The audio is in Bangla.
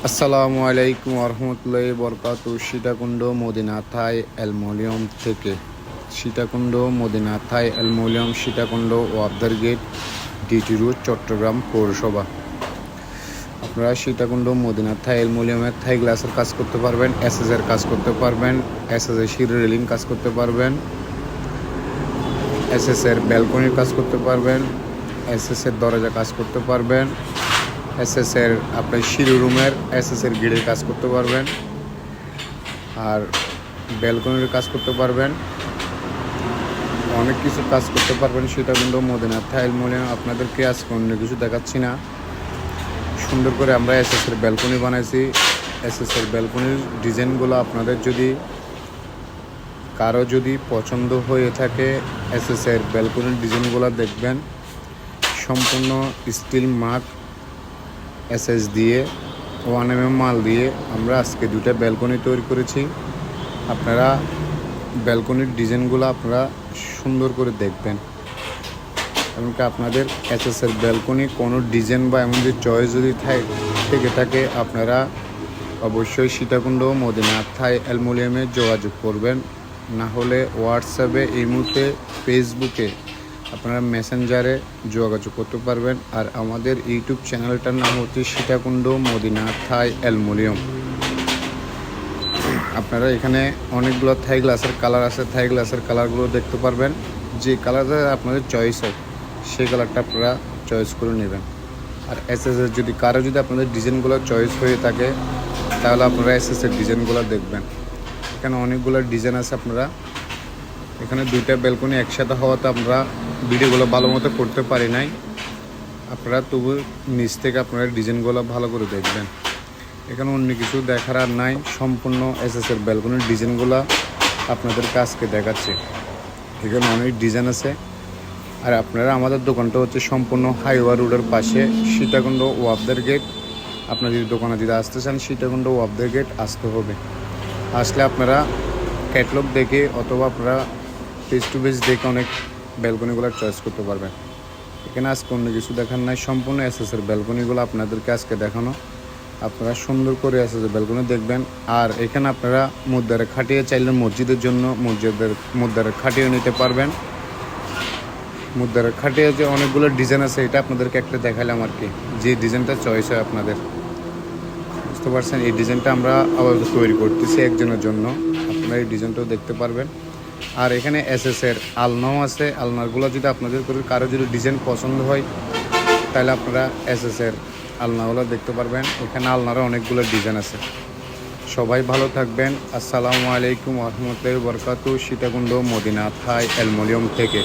আসসালামু আলাইকুম রহমতুল্লাহি বরকাতু। সীতাকুণ্ড মদিনা থাই অ্যালুমিনিয়াম থেকে। সীতাকুণ্ড মদিনা থাই অ্যালুমিনিয়াম, সীতাকুণ্ড ওয়াবদার গেট, ডিটি রোড, চট্টগ্রাম পৌরসভা। আপনারা সীতাকুণ্ড মদিনা থাই অ্যালুমিনিয়ামের থাই গ্লাসের কাজ করতে পারবেন, এসএস এর কাজ করতে পারবেন, এসএস এর সিঁড়ি রেলিং কাজ করতে পারবেন, এসএস এর ব্যালকনির কাজ করতে পারবেন, এসএস এর দরজা কাজ করতে পারবেন, এসএস এর আপনার সিঁড়ি রুমের এসএস এর গেটের কাজ করতে পারবেন, আর ব্যালকনির কাজ করতে পারবেন, অনেক কিছু কাজ করতে পারবেন। সেটা কিন্তু মদিনা থাই অ্যালুমিনিয়াম। আপনাদেরকে আজকে অন্য কিছু দেখাচ্ছি না, সুন্দর করে আমরা এসএস এর ব্যালকনি বানাইছি। এসএস এর ব্যালকনির ডিজাইনগুলো আপনাদের কারো যদি পছন্দ হয়ে থাকে, এসএস এর ব্যালকনির ডিজাইনগুলো দেখবেন। সম্পূর্ণ স্টিল মার্ক এসএস দিয়ে 1mm মাল দিয়ে আমরা আজকে দুটো ব্যালকনি তৈরি করেছি। আপনারা ব্যালকনির ডিজাইনগুলো আপনারা সুন্দর করে দেখবেন। এমনকি আপনাদের এসএসের ব্যালকনি কোনো ডিজাইন বা এমন যে চয়েস যদি থেকে থাকে, আপনারা অবশ্যই সীতাকুণ্ড মদিনা থাই অ্যালুমিনিয়ামে যোগাযোগ করবেন। না হলে হোয়াটসঅ্যাপে, ইমোতে, ফেসবুকে আপনারা মেসেঞ্জারে যোগাযোগ করতে পারবেন। আর আমাদের ইউটিউব চ্যানেলটার নাম হচ্ছে সীতাকুণ্ড মদিনা থাই অ্যালুমিনিয়াম। আপনারা এখানে অনেকগুলো থাই গ্লাসের কালার আছে, থাই গ্লাসের কালারগুলো দেখতে পারবেন। যে কালারটা আপনাদের চয়েস হয় সেই কালারটা আপনারা চয়েস করে নেবেন। আর এসএসের যদি কারো যদি আপনাদের ডিজাইনগুলো চয়েস হয়ে থাকে, তাহলে আপনারা এসএসের ডিজাইনগুলো দেখবেন। এখানে অনেকগুলো ডিজাইন আছে। আপনারা এখানে দুইটা ব্যালকনি একসাথে হওয়াতে আমরা ভিডিওগুলো ভালো মতো করতে পারি নাই। আপনারা তবু নিচ থেকে আপনারা ডিজাইনগুলো ভালো করে দেখবেন। এখানে অন্য কিছু দেখার আর নাই, সম্পূর্ণ এসএসের ব্যালকনির ডিজাইনগুলো আপনাদের কাছকে দেখাচ্ছে। এখানে অনেক ডিজাইন আছে। আর আপনারা আমাদের দোকানটা হচ্ছে সম্পূর্ণ হাইওয়ে রোডের পাশে, সীতাকুণ্ড ওয়াবদার গেট। আপনার যদি দোকানে যদি আসতে চান, সীতাকুণ্ড ওয়াবদার গেট আসতে হবে। আসলে আপনারা ক্যাটলগ দেখে অথবা আপনারা ফেস টু ফেস দেখে অনেক ব্যালকনিগুলো চয়েস করতে পারবেন। এখানে আজকে অন্য কিছু দেখার নাই, সম্পূর্ণ এসএসের ব্যালকনিগুলো আপনাদেরকে আজকে দেখানো। আপনারা সুন্দর করে এসএসের ব্যালকনি দেখবেন। আর এখানে আপনারা মুদ্রারে খাটিয়ে চাইলে মসজিদের জন্য মুদ্রারে খাটিয়ে নিতে পারবেন। মুদ্রারে খাটিয়ে যে অনেকগুলো ডিজাইন আছে, এটা আপনাদেরকে একটা দেখালাম আর কি, যে ডিজাইনটা চয়েস হয় আপনাদের। বুঝতে পারছেন? এই ডিজাইনটা আমরা আবার তৈরি করতেছি একজনের জন্য। আপনারা এই ডিজাইনটাও দেখতে পারবেন। আর এখানে এসএসের আলনাও আছে। আলনাগুলো যদি আপনাদের কারো যদি ডিজাইন পছন্দ হয়, তাহলে আপনারা এসএসের আলনাগুলো দেখতে পারবেন। এখানে আলনারও অনেকগুলো ডিজাইন আছে। সবাই ভালো থাকবেন। আসসালামু আলাইকুম রহমতুল্লাহি বরকাতু। সীতাকুণ্ড মদিনা থাই অ্যালুমিনিয়াম থেকে।